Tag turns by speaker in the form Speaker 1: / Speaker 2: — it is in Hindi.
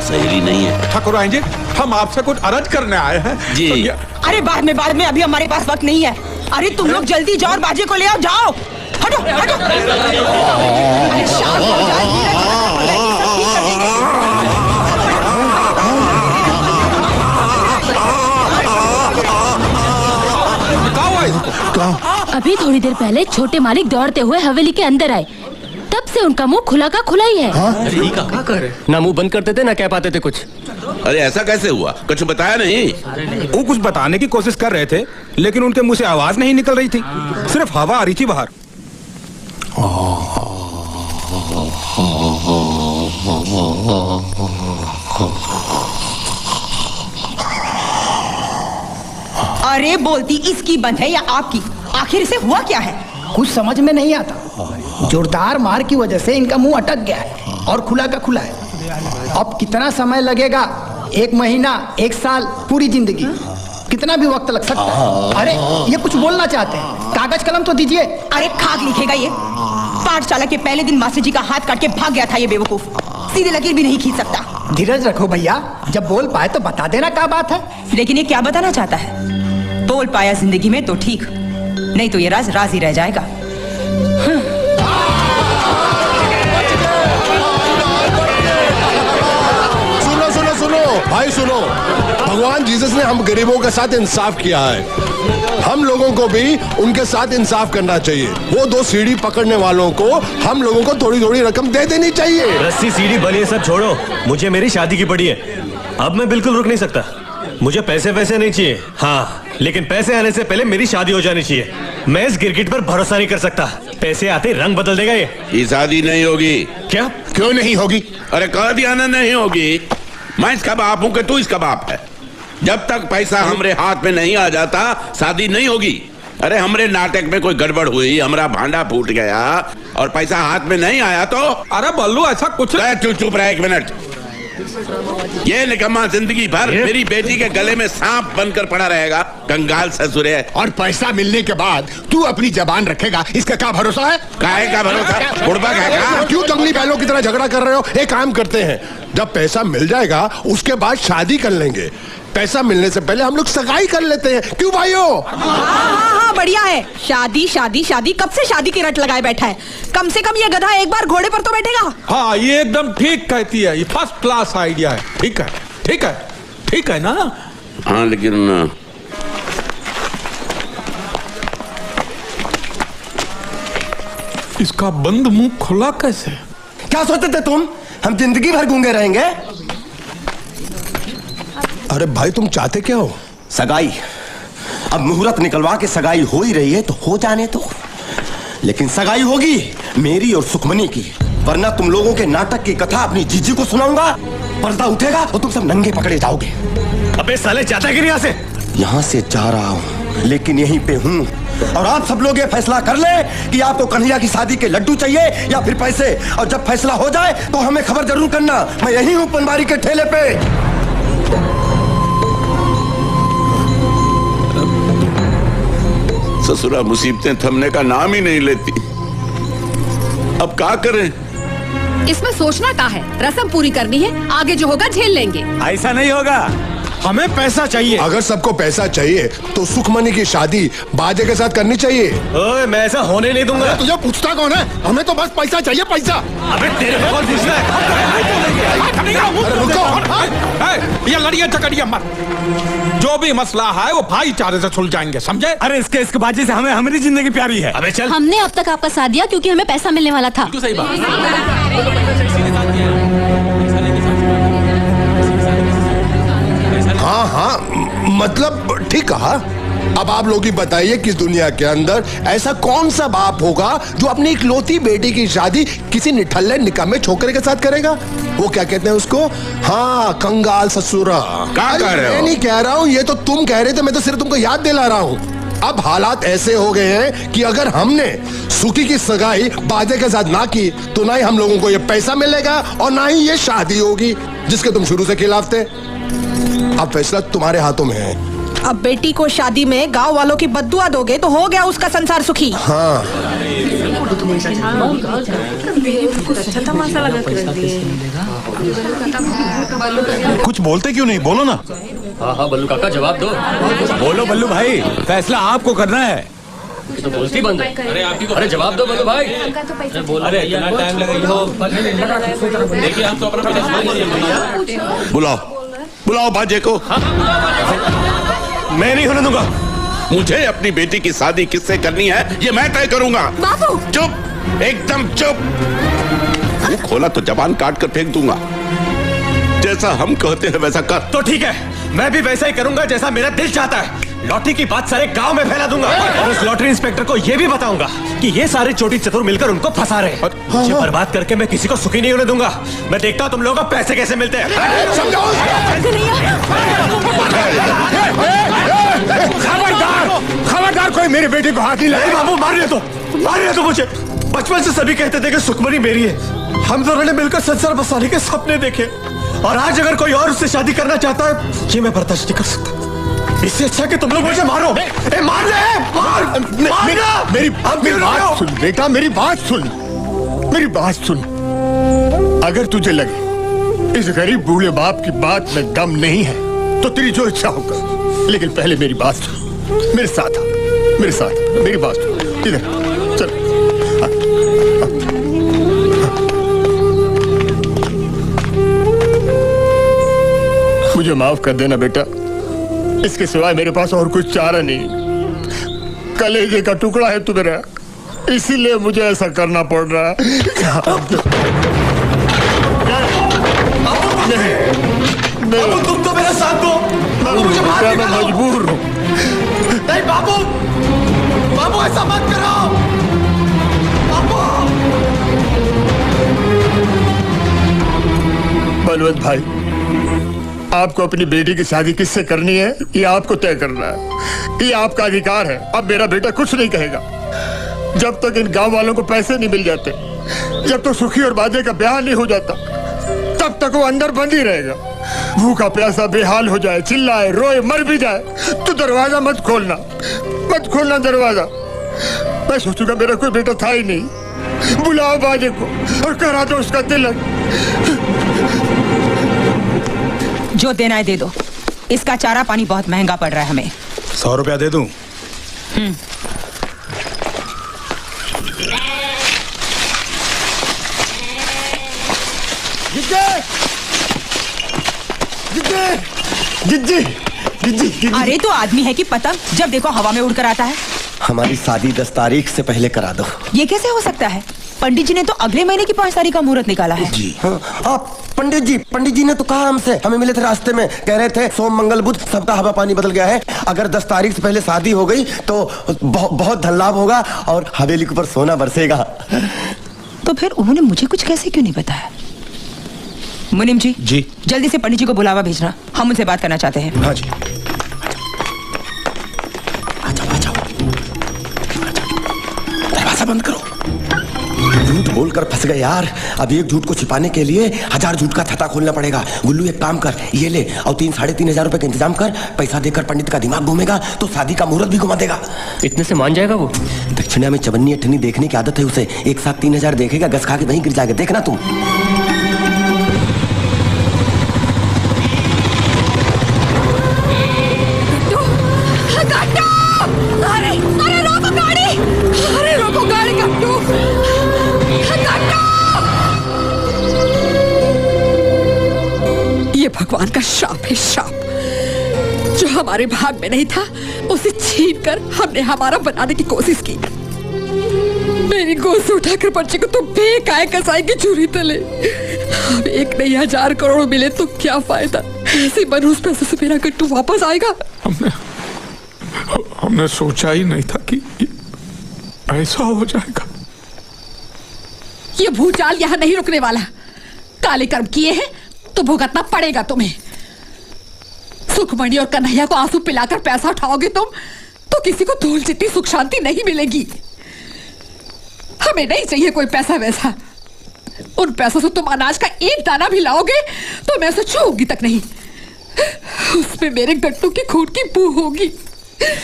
Speaker 1: सहेली नहीं है।
Speaker 2: ठाकुर जी, हम आपसे कुछ अर्ज करने आए हैं
Speaker 1: जी।
Speaker 3: अरे बाद में, अभी हमारे पास वक्त नहीं है। अरे तुम लोग जल्दी जाओ और बाजे को ले आओ, जाओ। हटो हटो। अरे शाम हो जाए,
Speaker 4: अभी थोड़ी देर पहले छोटे मालिक दौड़ते हुए हवेली के अंदर आए, तब से उनका मुंह खुला का खुला ही है।
Speaker 5: क्या कर रहे? ना मुंह बंद करते थे ना कह पाते थे कुछ।
Speaker 1: अरे ऐसा कैसे हुआ? कुछ बताया नहीं?
Speaker 2: वो कुछ बताने की कोशिश कर रहे थे, लेकिन उनके मुंह से आवाज नहीं निकल रही थी, सिर्फ हवा आ रही थी बाहर।
Speaker 3: अरे बोलती इसकी बंद है या आपकी? आखिर इसे हुआ क्या है?
Speaker 6: कुछ समझ में नहीं आता। जोरदार मार की वजह से इनका मुंह अटक गया है और खुला का खुला है। अब कितना समय लगेगा? 1 महीना, 1 साल, पूरी जिंदगी, कितना भी वक्त लग सकता है। अरे ये कुछ बोलना चाहते हैं, कागज कलम तो दीजिए।
Speaker 3: अरे खाक लिखेगा ये। पाठशाला के पहले दिन मास्टर जी का हाथ काट के भाग गया था ये बेवकूफ, सीधे लकीर भी नहीं खींच सकता।
Speaker 6: धीरज रखो भैया, जब बोल पाए तो बता देना क्या बात है।
Speaker 3: लेकिन ये क्या बताना चाहता है? बोल पाया जिंदगी में तो ठीक, नहीं तो ये राज राज ही रह जाएगा।
Speaker 7: सुनो सुनो सुनो भाई सुनो, भगवान जीसस ने हम गरीबों के साथ इंसाफ किया है, हम लोगों को भी उनके साथ इंसाफ करना चाहिए। वो 2 सीढ़ी पकड़ने वालों को हम लोगों को थोड़ी थोड़ी रकम दे देनी चाहिए।
Speaker 5: रस्सी सीढ़ी बनी सब छोड़ो, मुझे मेरी शादी की पड़ी है। अब मैं बिल्कुल रुक नहीं सकता। मुझे पैसे नहीं चाहिए, हाँ, लेकिन पैसे आने से पहले मेरी शादी हो जानी चाहिए। मैं इस गिरगिट पर भरोसा नहीं कर सकता, पैसे आते रंग बदल देगा ये
Speaker 1: शादी नहीं होगी।
Speaker 5: क्या?
Speaker 7: क्यों नहीं होगी?
Speaker 1: अरे कह दिया ना नहीं होगी। मैं इसका बाप हूं कि तू इसका बाप है। जब तक पैसा हमरे हाथ में नहीं आ जाता शादी नहीं होगी। अरे हमरे नाटक में कोई गड़बड़ हुई, हमारा भांडा फूट गया और पैसा हाथ में नहीं आया तो?
Speaker 2: अरे बल्लू ऐसा कुछ
Speaker 1: चुप रहा 1 मिनट। ये निकम्मा जिंदगी भर मेरी बेटी के गले में सांप बनकर पड़ा रहेगा, कंगाल ससुर है।
Speaker 7: और पैसा मिलने के बाद तू अपनी जबान रखेगा, इसका क्या भरोसा है?
Speaker 1: काहे का भरोसा? बुड़बक है क्या?
Speaker 7: क्यों जंगली बैलों की तरह झगड़ा कर रहे हो? एक काम करते हैं, जब पैसा मिल जाएगा उसके बाद शादी कर लेंगे। पैसा मिलने से पहले हम लोग सगाई कर लेते हैं, क्यों भाइयों?
Speaker 3: हाँ, बढ़िया है। शादी शादी शादी, कब से शादी की रट लगाए बैठा है। कम से कम ये गधा एक बार घोड़े पर तो बैठेगा।
Speaker 2: हाँ, ये एकदम ठीक कहती है, ये फर्स्ट क्लास आइडिया है। ठीक है, ठीक है, ठीक है ना?
Speaker 1: हाँ, लेकिन
Speaker 2: इसका बंद मुंह खुला कैसे?
Speaker 8: क्या सोचते थे तुम, हम जिंदगी भर गूंगे रहेंगे?
Speaker 7: अरे भाई तुम चाहते क्या हो?
Speaker 8: सगाई। अब मुहूर्त निकलवा के सगाई हो ही रही है तो हो जाने दो, लेकिन सगाई होगी मेरी और सुखमनी की, वरना तुम लोगों के नाटक की कथा अपनी जीजी को सुनाऊंगा, पर्दा उठेगा और तुम सब नंगे पकड़े जाओगे।
Speaker 5: अबे साले जाता है कि यहाँ से?
Speaker 8: यहाँ से जा रहा हूँ, लेकिन यहीं पे हूँ। और आप सब लोग ये फैसला कर ले कि आपको कन्हैया की शादी के लड्डू चाहिए या फिर पैसे। और जब फैसला हो जाए तो हमें खबर जरूर करना। मैं यहीं हूँ पनवारी के ठेले पे।
Speaker 1: ससुरा मुसीबतें थमने का नाम ही नहीं लेती। अब क्या करें?
Speaker 9: इसमें सोचना क्या है, रस्म पूरी करनी है, आगे जो होगा झेल लेंगे।
Speaker 5: ऐसा नहीं होगा, हमें पैसा चाहिए।
Speaker 7: अगर सबको पैसा चाहिए तो सुखमनी की शादी बाजे के साथ करनी चाहिए।
Speaker 5: ओए, मैं ऐसा होने नहीं दूंगा।
Speaker 7: तुझे पूछता कौन है? हमें तो बस पैसा चाहिए, पैसा।
Speaker 5: अबे तेरे को कौन पूछता
Speaker 2: है? ये लड़िया झगड़िया मत, जो भी मसला है वो भाईचारे से सुलझाएंगे, समझे?
Speaker 5: अरे इसके बाजी से हमें हमारी जिंदगी प्यारी है। अबे चल।
Speaker 4: हमने अब तक आपका साथ दिया क्योंकि हमें पैसा मिलने वाला था।
Speaker 5: सही बात।
Speaker 7: हाँ हाँ, मतलब ठीक कहा। अब आप लोग ही बताइए कि इस दुनिया के अंदर ऐसा कौन सा बाप होगा जो अपनी इकलौती बेटी की शादी किसी निठल्ले निकम्मे छोकरे के साथ करेगा? वो क्या कहते हैं उसको? हाँ, कंगाल ससुरा।
Speaker 1: क्या कह रहे हो?
Speaker 7: मैं नहीं कह रहा हूँ, ये तो तुम कह रहे थे, मैं तो सिर्फ तुमको याद दिला रहा हूँ। अब हालात ऐसे हो गए हैं कि अगर हमने सुखी की सगाई बाजे के साथ ना की तो ना ही हम लोगों को ये पैसा मिलेगा और ना ही ये शादी होगी जिसके तुम शुरू से खिलाफ थे। अब फैसला तुम्हारे हाथों में है।
Speaker 3: अब बेटी को शादी में गांव वालों की बद्दुआ दोगे तो हो गया उसका संसार सुखी।
Speaker 7: हाँ।
Speaker 2: कुछ बोलते क्यों नहीं, बोलो ना।
Speaker 5: हाँ बल्लू काका जवाब दो।
Speaker 2: बोलो बल्लू भाई, फैसला आपको करना है।
Speaker 5: तो बोलती बंद है। अरे जवाब दो बल्लू भाई।
Speaker 2: अरे इतना टाइम लगेगा। देखिए हम तो अपना
Speaker 1: बुलाओ बुलाओ बाजे को।
Speaker 5: मैं नहीं होने दूंगा।
Speaker 1: मुझे अपनी बेटी की शादी किससे करनी है ये मैं तय करूंगा।
Speaker 9: बाबू
Speaker 1: चुप, एकदम चुप। मुंह खोला तो जबान काट कर फेंक दूंगा। जैसा हम कहते हैं वैसा कर।
Speaker 5: तो ठीक है, मैं भी वैसा ही करूंगा जैसा मेरा दिल चाहता है। लॉटरी की बात सारे गांव में फैला दूंगा और उस लॉटरी इंस्पेक्टर को यह भी बताऊंगा कि ये सारे चोटी चतुर मिलकर उनको फंसा रहे हैं। मुझे बर्बाद करके मैं किसी को सुखी नहीं होने दूंगा। मैं देखता हूं तुम लोगों को पैसे कैसे मिलते हैं।
Speaker 7: खबरदार, कोई मेरे बेटे को हाथ नहीं लगाए।
Speaker 5: बाबू मार रहे तो मुझे। बचपन से सभी कहते थे कि सुखमनी मेरी है। हम दोनों ने मिलकर संसार बसाने के सपने देखे और आज अगर कोई और उससे शादी करना चाहता है ये मैं बर्दाश्त नहीं कर सकता। इससे अच्छा कि तुम लोग मुझे मारो। मार
Speaker 7: मेरी बात सुन बेटा, मेरी बात सुन। अगर तुझे लगे इस गरीब बूढ़े बाप की बात में दम नहीं है तो तेरी जो इच्छा होगा, लेकिन पहले मेरी बात सुन। मेरे साथ मेरी बात सुन। इधर चल। मुझे माफ कर देना बेटा, इसके सिवाय मेरे पास और कुछ चारा नहीं। कलेजे का टुकड़ा है तू मेरा, इसीलिए मुझे ऐसा करना पड़ रहा है।
Speaker 5: बाबू तुम तो मेरा साथ दो।
Speaker 7: मैं मजबूर हूँ।
Speaker 5: नहीं बाबू ऐसा मत करो।
Speaker 7: बलवंत भाई, आपको अपनी बेटी की शादी किससे करनी है ये आपको तय करना है। ये आपका अधिकार है। अब मेरा बेटा कुछ नहीं कहेगा। जब तक इन गांव वालों को पैसे नहीं मिल जाते, जब तक सुखी और बाजे का ब्याह नहीं हो जाता, तब तक वो अंदर बंद ही रहेगा। भूखा प्यासा बेहाल हो जाए, चिल्लाए, रोए, मर भी जाए तो दरवाजा मत खोलना दरवाजा। मैं सोचूंगा मेरा कोई बेटा था ही नहीं। बुलाओ बाजे को और करा दो उसका तिलक।
Speaker 3: जो देना है दे दो। इसका चारा पानी बहुत महंगा पड़ रहा है हमें।
Speaker 2: 100 रुपया दे दूं?
Speaker 7: जिज्जी।
Speaker 3: अरे तो आदमी है कि पतंग, जब देखो हवा में उड़कर आता है।
Speaker 8: हमारी शादी 10 तारीख से पहले करा दो।
Speaker 3: ये कैसे हो सकता है? पंडित जी ने तो अगले महीने की 5 तारीख का मुहूर्त निकाला है।
Speaker 8: जी हाँ, पंडित जी ने तो कहा हमसे, हमें मिले थे रास्ते में, कह रहे थे सोम मंगल बुध सबका हवा पानी बदल गया है। अगर 10 तारीख से पहले शादी हो गई तो बहुत धन लाभ होगा और हवेली के ऊपर सोना बरसेगा।
Speaker 3: तो फिर उन्होंने मुझे कुछ कैसे क्यों नहीं बताया? मुनीम जी जल्दी से पंडित जी को बुलावा भेजना, हम उनसे बात करना चाहते हैं।
Speaker 7: हाँ जी।
Speaker 8: दरवाजा बंद करो। झूठ बोलकर फंस गए यार। अब एक झूठ को छिपाने के लिए 1000 झूठ का छत्ता खोलना पड़ेगा। गुल्लू एक काम कर, ये ले और 3-3.5 रुपए का इंतजाम कर। पैसा देकर पंडित का दिमाग घूमेगा तो शादी का मुहूर्त भी घुमा देगा।
Speaker 5: इतने से मान जाएगा वो?
Speaker 8: दक्षिणा में चवन्नी अठन्नी देखने की आदत है उसे। एक साथ 3000 देखेगा, गस खा के वहीं गिर जाएगा। देखना तुम।
Speaker 9: ये भगवान का श्राप है, श्राप। जो हमारे भाग में नहीं था उसे छीन कर हमने हमारा बनाने की कोशिश की। मेरी गोद से उठाकर बच्चे को तो बेकाय कसाई की चूरी तले। अब 1 नहीं 1000 करोड़ मिले तो क्या फायदा? ऐसे मनहूस पैसे से मेरा गट्टू वापस आएगा?
Speaker 2: हमने सोचा ही नहीं था कि ऐसा हो जाएगा।
Speaker 9: ये भूचाल यहाँ नहीं रुकने वाला। काले कर्म किए हैं तो भुगतना पड़ेगा तुम्हें। सुखमणि और कन्हैया को आंसू पिलाकर पैसा उठाओगे तुम तो किसी को धूल जितनी सुख शांति नहीं मिलेगी। हमें नहीं चाहिए कोई पैसा वैसा। उन पैसों से तुम अनाज का एक दाना भी लाओगे तो मैं उसे छूऊंगी तक नहीं। उसमें मेरे गट्टू की खून की बू होगी।